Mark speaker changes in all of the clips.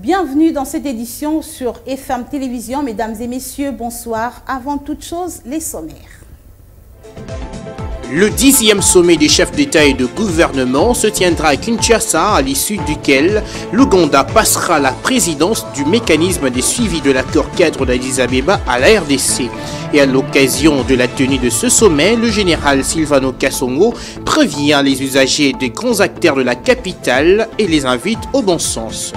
Speaker 1: Bienvenue dans cette édition sur FM Télévision. Mesdames et messieurs, bonsoir. Avant toute chose, les sommaires.
Speaker 2: Le 10e sommet des chefs d'État et de gouvernement se tiendra à Kinshasa, à l'issue duquel l'Ouganda passera la présidence du mécanisme des suivis de l'accord cadre d'Addis Abeba à la RDC. Et à l'occasion de la tenue de ce sommet, le général Silvano Kasongo prévient les usagers des grands acteurs de la capitale et les invite au bon sens.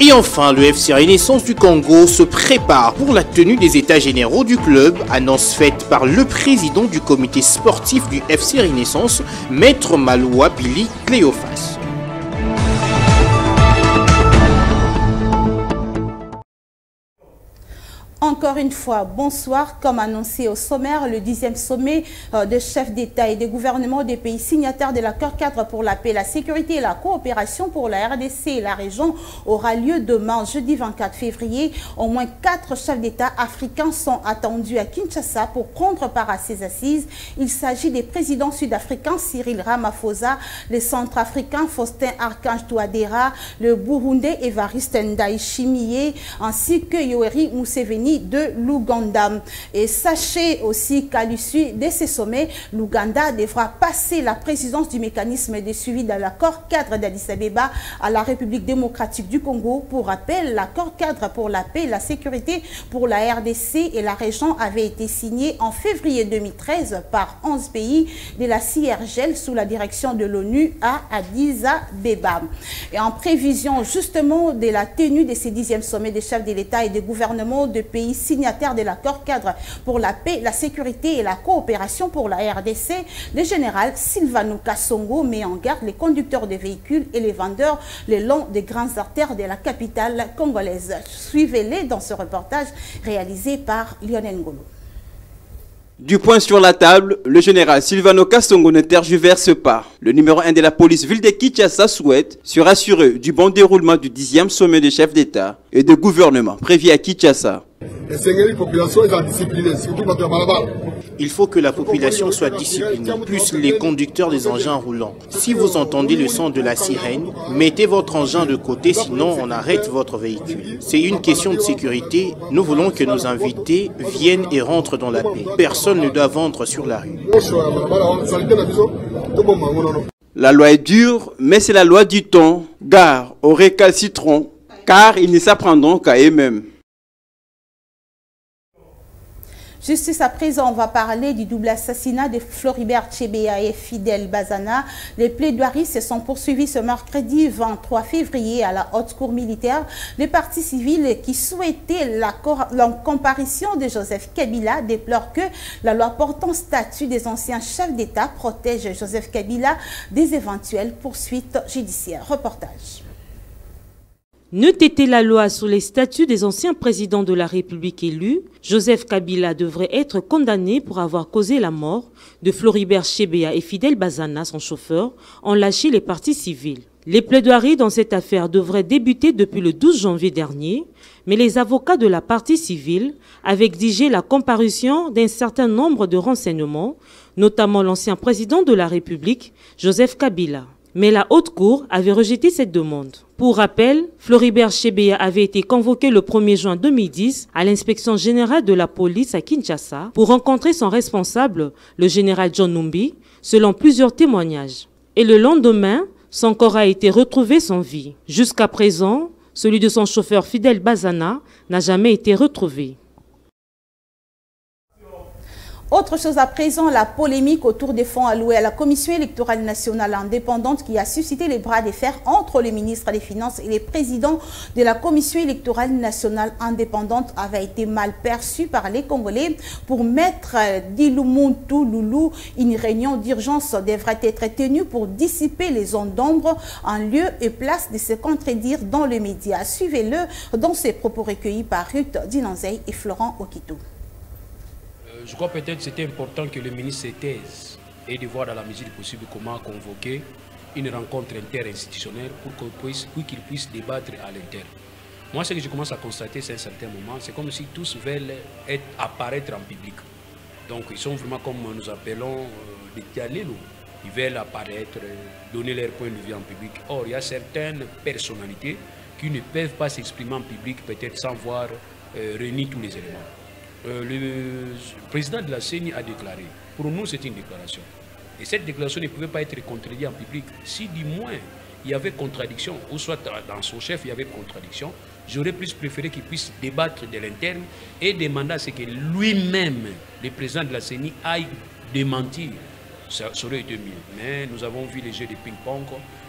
Speaker 2: Et enfin, le FC Renaissance du Congo se prépare pour la tenue des états généraux du club, annonce faite par le président du comité sportif du FC Renaissance, Maître Maloua Billy Cléophas.
Speaker 1: Encore une fois, bonsoir. Comme annoncé au sommaire, le 10e sommet des chefs d'État et des gouvernements des pays signataires de l'accord cadre pour la paix, la sécurité et la coopération pour la RDC et la région aura lieu demain, jeudi 24 février. Au moins 4 chefs d'État africains sont attendus à Kinshasa pour prendre part à ces assises. Il s'agit des présidents sud-africains Cyril Ramaphosa, les centrafricains Faustin Archange Touadéra, le Burundais Évariste Ndayishimiye, ainsi que Yoweri Museveni de l'Ouganda. Et sachez aussi qu'à l'issue de ces sommets, l'Ouganda devra passer la présidence du mécanisme de suivi de l'accord cadre d'Addis Abeba à la République démocratique du Congo. Pour rappel, l'accord cadre pour la paix et la sécurité pour la RDC et la région avait été signé en février 2013 par 11 pays de la CIRGL sous la direction de l'ONU à Addis Abeba. Et en prévision justement de la tenue de ces 10e sommets des chefs de l'État et des gouvernements de pays signataires de l'accord cadre pour la paix, la sécurité et la coopération pour la RDC, le général Silvano Kasongo met en garde les conducteurs de véhicules et les vendeurs le long des grandes artères de la capitale congolaise. Suivez-les dans ce reportage réalisé par Lionel Ngolo.
Speaker 3: Du point sur la table, le général Silvano Kasongo ne tergiverse pas. Le numéro 1 de la police ville de Kinshasa souhaite se rassurer du bon déroulement du 10e sommet des chefs d'État et de gouvernement prévu à Kinshasa.
Speaker 2: Il faut que la population soit disciplinée, plus les conducteurs des engins roulants. Si vous entendez le son de la sirène, mettez votre engin de côté, sinon on arrête votre véhicule. C'est une question de sécurité. Nous voulons que nos invités viennent et rentrent dans la paix. Personne ne doit vendre sur la rue.
Speaker 3: La loi est dure, mais c'est la loi du temps. Gare aux récalcitrants, car ils ne s'apprendront qu'à eux-mêmes.
Speaker 1: Justice à présent, on va parler du double assassinat de Floribert Chebeya et Fidel Bazana. Les plaidoiries se sont poursuivies ce mercredi 23 février à la haute cour militaire. Les partis civils qui souhaitaient la comparution de Joseph Kabila déplorent que la loi portant statut des anciens chefs d'État protège Joseph Kabila des éventuelles poursuites judiciaires. Reportage.
Speaker 4: N'eût été la loi sur les statuts des anciens présidents de la République élus, Joseph Kabila devrait être condamné pour avoir causé la mort de Floribert Chebeya et Fidel Bazana, son chauffeur, ont lâché les partis civils. Les plaidoiries dans cette affaire devraient débuter depuis le 12 janvier dernier, mais les avocats de la partie civile avaient exigé la comparution d'un certain nombre de renseignements, notamment l'ancien président de la République, Joseph Kabila. Mais la Haute Cour avait rejeté cette demande. Pour rappel, Floribert Chebeya avait été convoqué le 1er juin 2010 à l'inspection générale de la police à Kinshasa pour rencontrer son responsable, le général John Numbi, selon plusieurs témoignages. Et le lendemain, son corps a été retrouvé sans vie. Jusqu'à présent, celui de son chauffeur Fidel Bazana n'a jamais été retrouvé.
Speaker 1: Autre chose à présent, la polémique autour des fonds alloués à la Commission électorale nationale indépendante qui a suscité les bras de fer entre le ministre des Finances et les présidents de la Commission électorale nationale indépendante avait été mal perçue par les Congolais. Pour Maître Dilumuntu Loulou, une réunion d'urgence devrait être tenue pour dissiper les ondes d'ombre en lieu et place de se contredire dans les médias. Suivez-le dans ses propos recueillis par Ruth Dinanzei et Florent Okito.
Speaker 5: Je crois peut-être que c'était important que le ministre se taise et de voir dans la mesure du possible comment convoquer une rencontre interinstitutionnelle pour qu'il puisse débattre à l'interne. Moi, ce que je commence à constater, c'est un certain moment, c'est comme si tous veulent apparaître en public. Donc, ils sont vraiment, comme nous appelons, des dialèlos. Ils veulent apparaître, donner leur point de vue en public. Or, il y a certaines personnalités qui ne peuvent pas s'exprimer en public, peut-être sans voir réunir tous les éléments. Le président de la CENI a déclaré, pour nous c'est une déclaration. Et cette déclaration ne pouvait pas être contredite en public. Si du moins il y avait contradiction, ou soit dans son chef il y avait contradiction, j'aurais plus préféré qu'il puisse débattre de l'interne et demander à ce que lui-même, le président de la CENI, aille démentir. Ça aurait été mieux. Mais nous avons vu les jeux de ping-pong.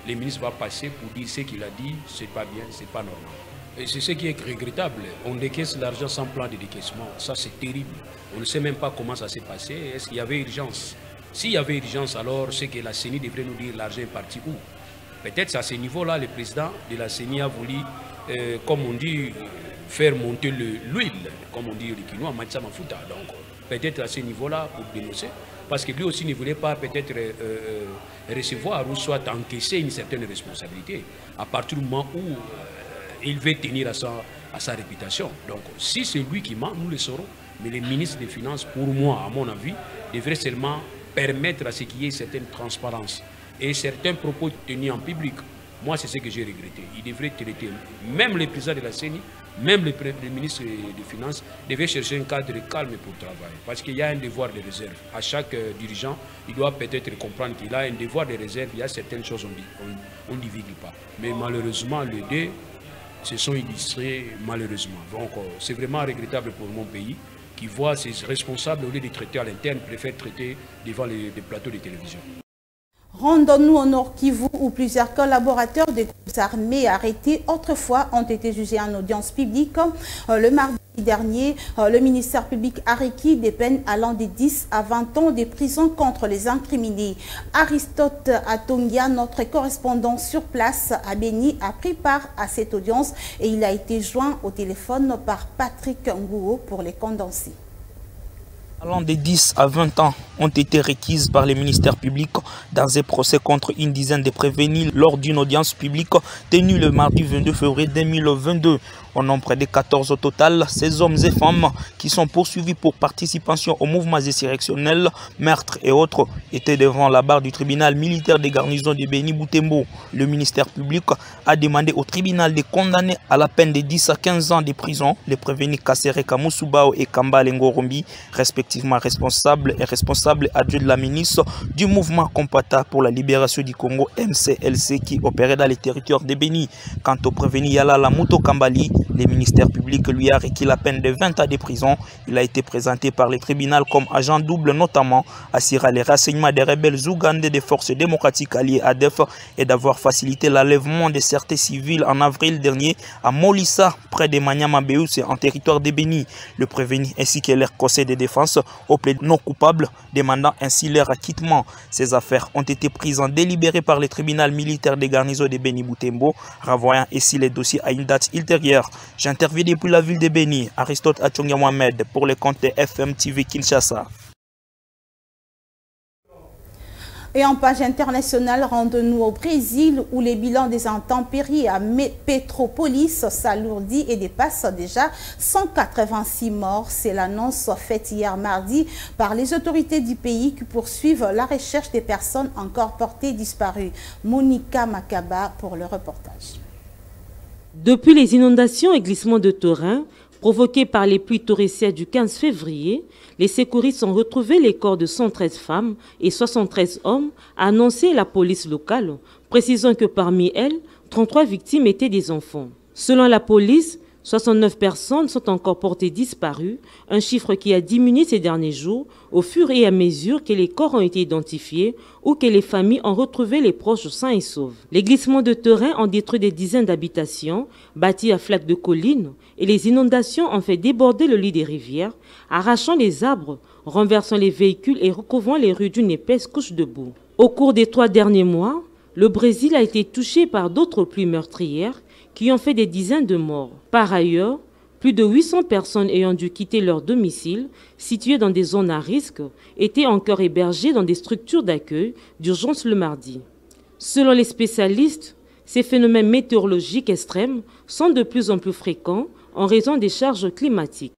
Speaker 5: Le ministre va passer pour dire ce qu'il a dit, c'est pas bien, c'est pas normal. Et c'est ce qui est regrettable. On décaisse l'argent sans plan de décaissement. Ça, c'est terrible. On ne sait même pas comment ça s'est passé. Est-ce qu'il y avait urgence? S'il y avait urgence, alors c'est que la CENI devrait nous dire l'argent est parti où. Peut-être à ce niveau-là, le président de la CENI a voulu, comme on dit, faire monter l'huile, comme on dit le Kinois, Matsa Mafuta. Donc, peut-être à ce niveau-là, pour dénoncer, parce que lui aussi ne voulait pas peut-être recevoir ou soit encaisser une certaine responsabilité à partir du moment où il veut tenir à sa réputation. Donc, si c'est lui qui ment, nous le saurons. Mais les ministres des Finances, pour moi, à mon avis, devraient seulement permettre à ce qu'il y ait une certaine transparence et certains propos tenus en public. Moi, c'est ce que j'ai regretté. Il devrait traiter, même le président de la CENI, même le ministre des Finances, devait chercher un cadre calme pour travailler. Parce qu'il y a un devoir de réserve. À chaque dirigeant, il doit peut-être comprendre qu'il a un devoir de réserve. Il y a certaines choses on ne divulgue pas. Mais malheureusement, les deux se sont illustrés malheureusement. Donc, c'est vraiment regrettable pour mon pays qui voit ses responsables, au lieu de traiter à l'interne, préfèrent traiter devant les plateaux de télévision.
Speaker 1: Rendons-nous au Nord Kivu où plusieurs collaborateurs des groupes armés arrêtés autrefois ont été jugés en audience publique. Le mardi dernier, le ministère public a requis des peines allant de 10 à 20 ans de prison contre les incriminés. Aristote Atongia, notre correspondant sur place à Béni, a pris part à cette audience et il a été joint au téléphone par Patrick Ngouo pour les condenser.
Speaker 6: Allant de 10 à 20 ans ont été requises par les ministères publics dans un procès contre une dizaine de prévenus lors d'une audience publique tenue le mardi 22 février 2022. Au nombre de 14 au total, ces hommes et femmes qui sont poursuivis pour participation aux mouvements insurrectionnels, meurtres et autres étaient devant la barre du tribunal militaire des garnisons de Béni Boutembo. Le ministère public a demandé au tribunal de condamner à la peine de 10 à 15 ans de prison les prévenus Kassere Kamoussoubao et Kamba Ngorombi, respectivement responsables et responsables adjoints de la ministre du mouvement Compata pour la libération du Congo MCLC qui opérait dans les territoires de Béni. Quant au prévenu Yala Lamuto Kambali, le ministère public lui a requis la peine de 20 ans de prison. Il a été présenté par le tribunal comme agent double, notamment assurant les renseignements des rebelles ougandais des forces démocratiques alliées ADF et d'avoir facilité l'enlèvement de certains civils en avril dernier à Molissa, près de Manyama-Beus, en territoire de Béni. Le prévenu ainsi que leur conseil de défense au plaid non coupable, demandant ainsi leur acquittement. Ces affaires ont été prises en délibéré par le tribunal militaire des garnisons de Béni Boutembo, renvoyant ainsi les dossiers à une date ultérieure. J'interviens depuis la ville de Béni, Aristote Atongia Mohamed, pour le compte de FM TV Kinshasa.
Speaker 1: Et en page internationale, rendons-nous au Brésil où les bilans des intempéries à Petropolis s'alourdit et dépasse déjà 186 morts. C'est l'annonce faite hier mardi par les autorités du pays qui poursuivent la recherche des personnes encore portées disparues. Monica Makaba pour le reportage.
Speaker 4: Depuis les inondations et glissements de terrain provoqués par les pluies torrentielles du 15 février, les secouristes ont retrouvé les corps de 113 femmes et 73 hommes, a annoncé la police locale, précisant que parmi elles, 33 victimes étaient des enfants. Selon la police, 69 personnes sont encore portées disparues, un chiffre qui a diminué ces derniers jours au fur et à mesure que les corps ont été identifiés ou que les familles ont retrouvé les proches sains et saufs. Les glissements de terrain ont détruit des dizaines d'habitations bâties à flaques de collines et les inondations ont fait déborder le lit des rivières, arrachant les arbres, renversant les véhicules et recouvrant les rues d'une épaisse couche de boue. Au cours des 3 derniers mois, le Brésil a été touché par d'autres pluies meurtrières qui ont fait des dizaines de morts. Par ailleurs, plus de 800 personnes ayant dû quitter leur domicile, situées dans des zones à risque, étaient encore hébergées dans des structures d'accueil d'urgence le mardi. Selon les spécialistes, ces phénomènes météorologiques extrêmes sont de plus en plus fréquents en raison des charges climatiques.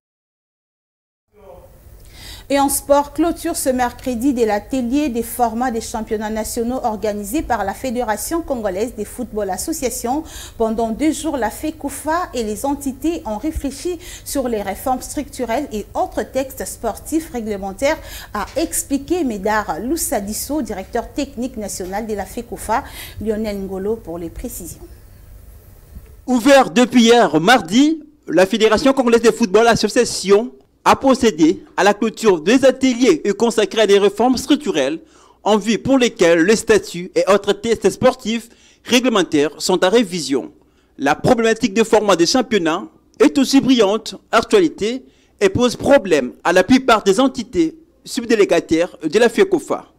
Speaker 1: Et en sport, clôture ce mercredi de l'atelier des formats des championnats nationaux organisés par la Fédération congolaise des football associations. Pendant 2 jours, la FECOFA et les entités ont réfléchi sur les réformes structurelles et autres textes sportifs réglementaires, a expliqué Médard Loussadisso, directeur technique national de la FECOFA. Lionel Ngolo pour les précisions.
Speaker 3: Ouvert depuis hier mardi, la Fédération congolaise de football association a procédé à la clôture des ateliers consacrés à des réformes structurelles en vue pour lesquelles le statut et autres tests sportifs réglementaires sont à révision. La problématique de format des championnats est aussi brillante actualité et pose problème à la plupart des entités subdélégataires de la FECOFA.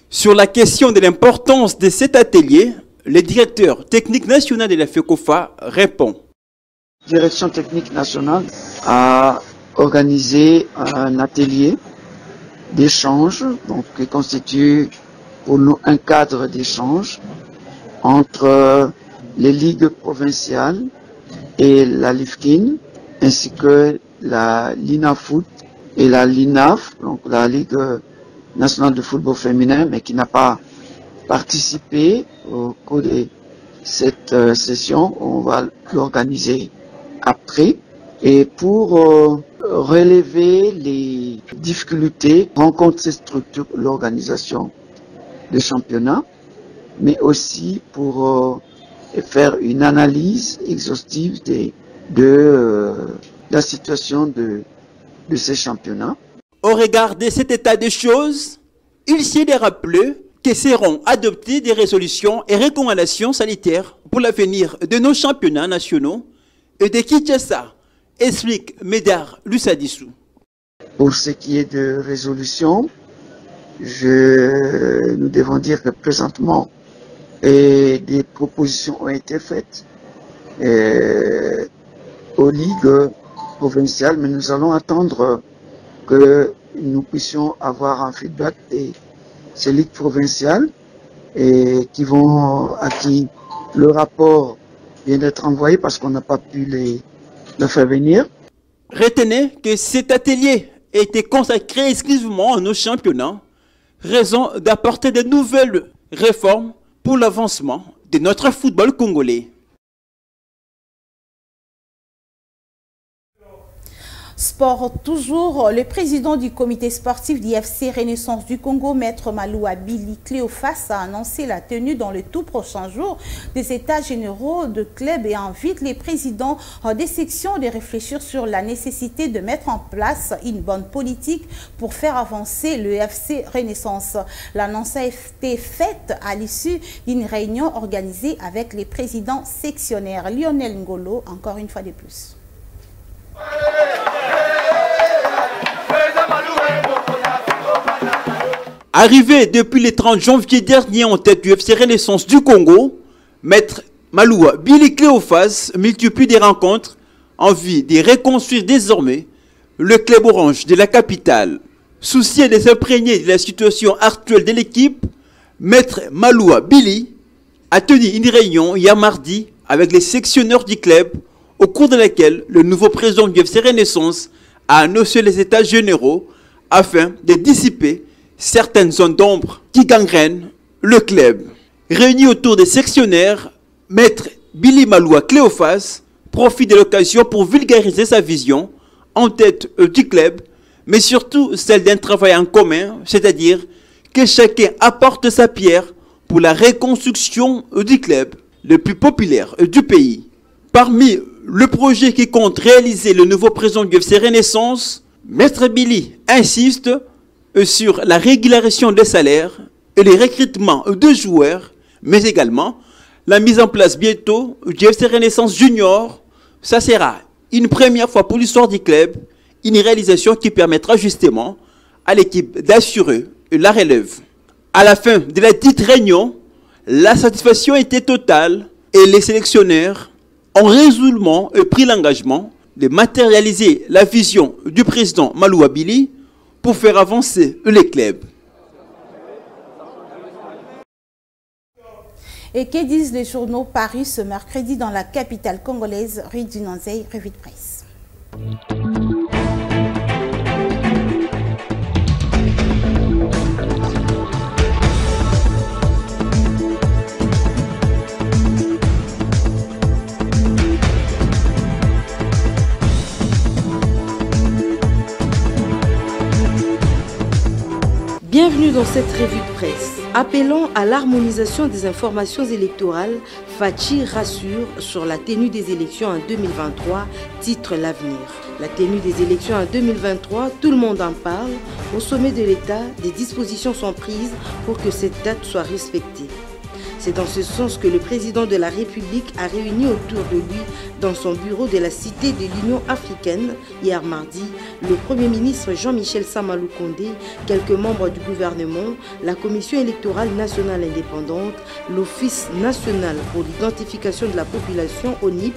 Speaker 3: Sur la question de l'importance de cet atelier, le directeur technique national de la FECOFA répond.
Speaker 7: La direction technique nationale a organisé un atelier d'échange, donc qui constitue pour nous un cadre d'échange entre les ligues provinciales et la LIFKIN, ainsi que la LINAFOOT et la LINAF, donc la Ligue nationale de football féminin, mais qui n'a pas participé au cours de cette session. On va l'organiser après. Et pour relever les difficultés rencontrent ces structures pour l'organisation des championnats, mais aussi pour faire une analyse exhaustive de la situation de ces championnats.
Speaker 3: Au regard de cet état des choses, il s'y est rappelé que seront adoptées des résolutions et recommandations sanitaires pour l'avenir de nos championnats nationaux et de Kinshasa, explique Médard Loussadisso.
Speaker 7: Pour ce qui est de résolution, nous devons dire que présentement, des propositions ont été faites aux ligues provinciales, mais nous allons attendre que nous puissions avoir un feedback de ces ligues provinciales et à qui le rapport vient d'être envoyé parce qu'on n'a pas pu le faire venir.
Speaker 3: Retenez que cet atelier a été consacré exclusivement à nos championnats, raison d'apporter de nouvelles réformes pour l'avancement de notre football congolais.
Speaker 1: Sport toujours, le président du comité sportif d'IFC Renaissance du Congo, Maître Maloua Billy Cléophas, a annoncé la tenue dans les tout prochains jours des états généraux de club et invite les présidents des sections de réfléchir sur la nécessité de mettre en place une bonne politique pour faire avancer le FC Renaissance. L'annonce a été faite à l'issue d'une réunion organisée avec les présidents sectionnaires. Lionel Ngolo, encore une fois de plus.
Speaker 3: Arrivé depuis le 30 janvier dernier en tête du FC Renaissance du Congo, Maître Maloua Billy Cléophas multiplie des rencontres en vue de reconstruire désormais le club orange de la capitale. Soucié de s'imprégner de la situation actuelle de l'équipe, Maître Maloua Billy a tenu une réunion hier mardi avec les sectionneurs du club, au cours de laquelle le nouveau président du FC Renaissance a annoncé les états généraux afin de dissiper certaines zones d'ombre qui gangrènent le club. Réunis autour des sectionnaires, Maître Billy Maloua Cléophas profite de l'occasion pour vulgariser sa vision en tête du club, mais surtout celle d'un travail en commun, c'est-à-dire que chacun apporte sa pierre pour la reconstruction du club le plus populaire du pays. Parmi le projet qui compte réaliser le nouveau président du FC Renaissance, Maître Billy insiste sur la régularisation des salaires et les recrutements de joueurs, mais également la mise en place bientôt du FC Renaissance Junior. Ça sera une première fois pour l'histoire du club, une réalisation qui permettra justement à l'équipe d'assurer la relève. À la fin de la dite réunion, la satisfaction était totale et les sélectionneurs ont résolument pris l'engagement de matérialiser la vision du président Maloua Billy pour faire avancer les clubs.
Speaker 1: Et que disent les journaux parus ce mercredi dans la capitale congolaise, rue du Nanzei, revue de presse.
Speaker 8: Bienvenue dans cette revue de presse. Appelant à l'harmonisation des informations électorales, Fachi rassure sur la tenue des élections en 2023, titre l'avenir. La tenue des élections en 2023, tout le monde en parle. Au sommet de l'État, des dispositions sont prises pour que cette date soit respectée. C'est dans ce sens que le président de la République a réuni autour de lui, dans son bureau de la Cité de l'Union africaine, hier mardi, le Premier ministre Jean-Michel Sama Lukonde, quelques membres du gouvernement, la Commission électorale nationale indépendante, l'Office national pour l'identification de la population ONIP,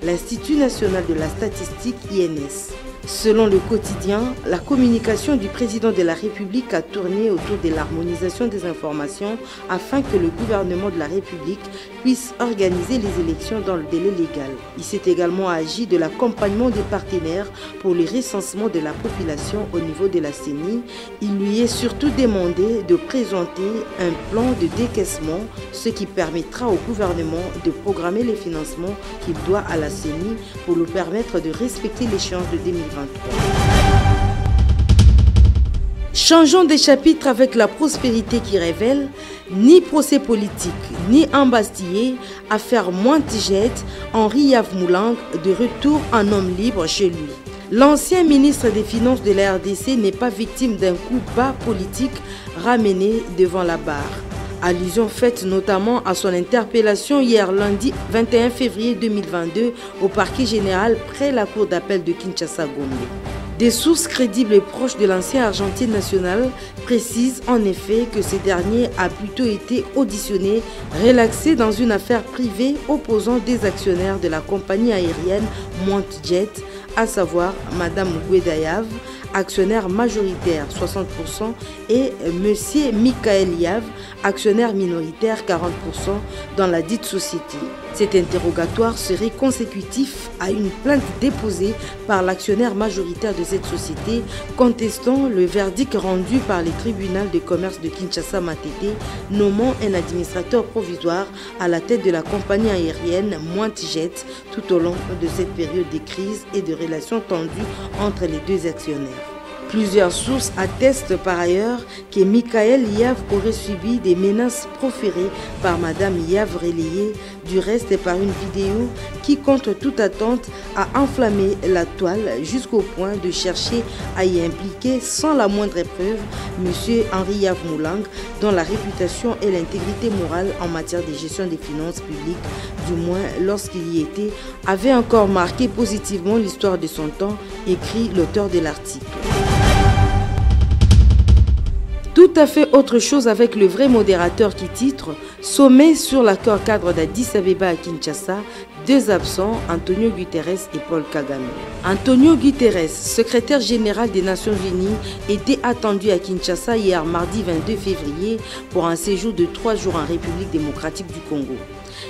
Speaker 8: l'Institut national de la statistique INS. Selon le quotidien, la communication du président de la République a tourné autour de l'harmonisation des informations afin que le gouvernement de la République puisse organiser les élections dans le délai légal. Il s'est également agi de l'accompagnement des partenaires pour le recensement de la population au niveau de la CENI. Il lui est surtout demandé de présenter un plan de décaissement, ce qui permettra au gouvernement de programmer les financements qu'il doit à la CENI pour lui permettre de respecter l'échéance de 2023. Changeons de chapitre avec la prospérité qui révèle ni procès politique, ni embastillé, affaire Mointigette, Henri Yavmoulang de retour en homme libre chez lui. L'ancien ministre des Finances de la RDC n'est pas victime d'un coup bas politique ramené devant la barre. Allusion faite notamment à son interpellation hier lundi 21 février 2022 au parquet général près la cour d'appel de Kinshasa-Gombe. Des sources crédibles et proches de l'ancien argentier national précisent en effet que ce dernier a plutôt été auditionné, relaxé dans une affaire privée opposant des actionnaires de la compagnie aérienne Montjet, à savoir Madame Gouedayav, actionnaire majoritaire 60%, et M. Michael Yav, actionnaire minoritaire 40% dans la dite société. Cet interrogatoire serait consécutif à une plainte déposée par l'actionnaire majoritaire de cette société contestant le verdict rendu par le tribunal de commerce de Kinshasa-Matete nommant un administrateur provisoire à la tête de la compagnie aérienne Mointjet tout au long de cette période de crise et de relations tendues entre les deux actionnaires. Plusieurs sources attestent par ailleurs que Michael Yav aurait subi des menaces proférées par Madame Yav relayées du reste par une vidéo qui, contre toute attente, a enflammé la toile jusqu'au point de chercher à y impliquer sans la moindre preuve M. Henri Yavmoulang, dont la réputation et l'intégrité morale en matière de gestion des finances publiques, du moins lorsqu'il y était, avait encore marqué positivement l'histoire de son temps, écrit l'auteur de l'article. Tout à fait autre chose avec le vrai modérateur qui titre « Sommet sur l'accord cadre d'Addis Abeba à Kinshasa, deux absents, Antonio Guterres et Paul Kagame ». Antonio Guterres, secrétaire général des Nations Unies, était attendu à Kinshasa hier mardi 22 février pour un séjour de 3 jours en République démocratique du Congo.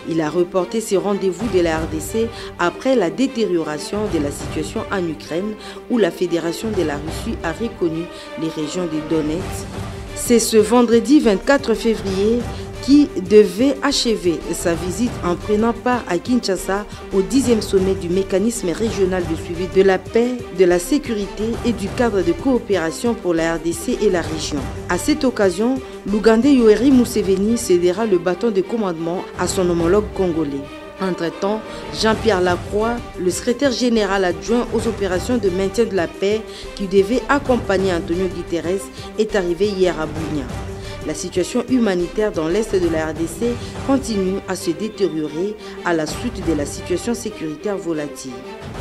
Speaker 8: Il a reporté ses rendez-vous de la RDC après la détérioration de la situation en Ukraine où la Fédération de la Russie a reconnu les régions de Donetsk. C'est ce vendredi 24 février qui devait achever sa visite en prenant part à Kinshasa au 10e sommet du mécanisme régional de suivi de la paix, de la sécurité et du cadre de coopération pour la RDC et la région. À cette occasion, l'Ougandais Yoweri Museveni cédera le bâton de commandement à son homologue congolais. Entre-temps, Jean-Pierre Lacroix, le secrétaire général adjoint aux opérations de maintien de la paix qui devait accompagner Antonio Guterres, est arrivé hier à Bunia. La situation humanitaire dans l'est de la RDC continue à se détériorer à la suite de la situation sécuritaire volatile.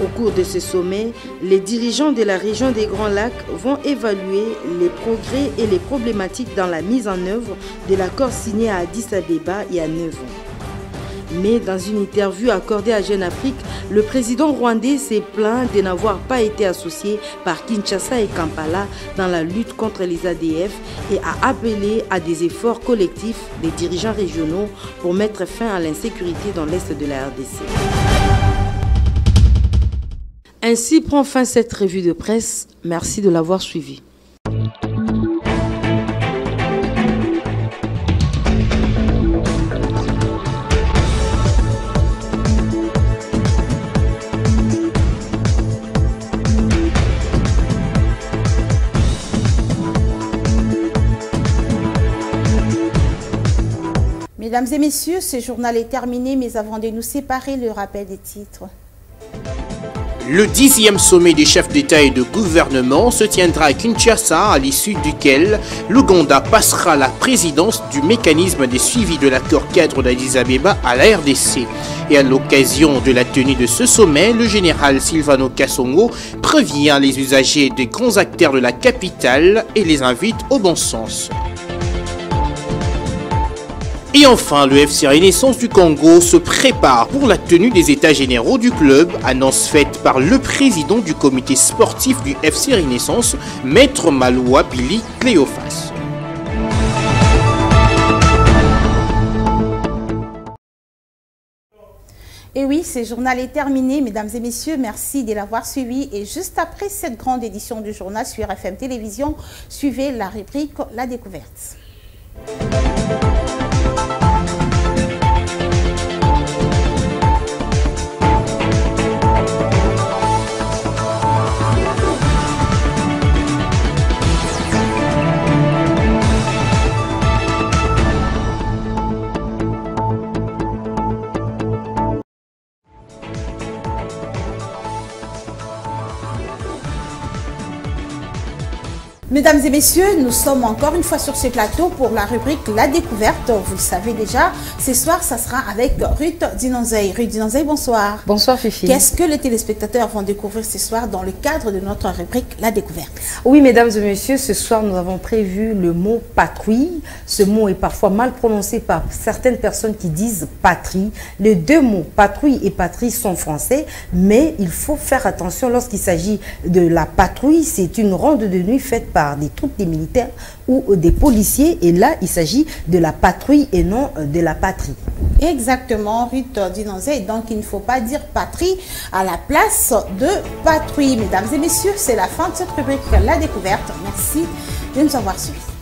Speaker 8: Au cours de ce sommet, les dirigeants de la région des Grands Lacs vont évaluer les progrès et les problématiques dans la mise en œuvre de l'accord signé à Addis Abeba il y a 9 ans. Mais dans une interview accordée à Jeune Afrique, le président rwandais s'est plaint de n'avoir pas été associé par Kinshasa et Kampala dans la lutte contre les ADF et a appelé à des efforts collectifs des dirigeants régionaux pour mettre fin à l'insécurité dans l'est de la RDC. Ainsi prend fin cette revue de presse. Merci de l'avoir suivi.
Speaker 1: Mesdames et messieurs, ce journal est terminé, mais avant de nous séparer, le rappel des titres.
Speaker 2: Le 10e sommet des chefs d'État et de gouvernement se tiendra à Kinshasa, à l'issue duquel l'Ouganda passera la présidence du mécanisme des suivis de l'accord cadre d'Addis Abeba à la RDC. Et à l'occasion de la tenue de ce sommet, le général Silvano Kasongo prévient les usagers des grands acteurs de la capitale et les invite au bon sens. Et enfin, le FC Renaissance du Congo se prépare pour la tenue des états généraux du club, annonce faite par le président du comité sportif du FC Renaissance, Maître Maloua Billy Cléophas.
Speaker 1: Et oui, ce journal est terminé, mesdames et messieurs, merci de l'avoir suivi. Et juste après cette grande édition du journal sur RFM Télévision, suivez la rubrique La Découverte. Mesdames et messieurs, nous sommes encore une fois sur ce plateau pour la rubrique La Découverte. Vous le savez déjà, ce soir, ça sera avec Ruth Dinonzei. Ruth Dinonzei, bonsoir.
Speaker 9: Bonsoir Fifi.
Speaker 1: Qu'est-ce que les téléspectateurs vont découvrir ce soir dans le cadre de notre rubrique La Découverte?
Speaker 9: Oui, mesdames et messieurs, ce soir, nous avons prévu le mot patrouille. Ce mot est parfois mal prononcé par certaines personnes qui disent patrie. Les deux mots, patrouille et patrie, sont français, mais il faut faire attention lorsqu'il s'agit de la patrouille. C'est une ronde de nuit faite par des troupes des militaires ou des policiers, et là il s'agit de la patrouille et non de la patrie.
Speaker 1: Exactement, Ruth Dinonzei. Donc il ne faut pas dire patrie à la place de patrouille. Mesdames et messieurs, c'est la fin de cette rubrique La Découverte. Merci de nous avoir suivis.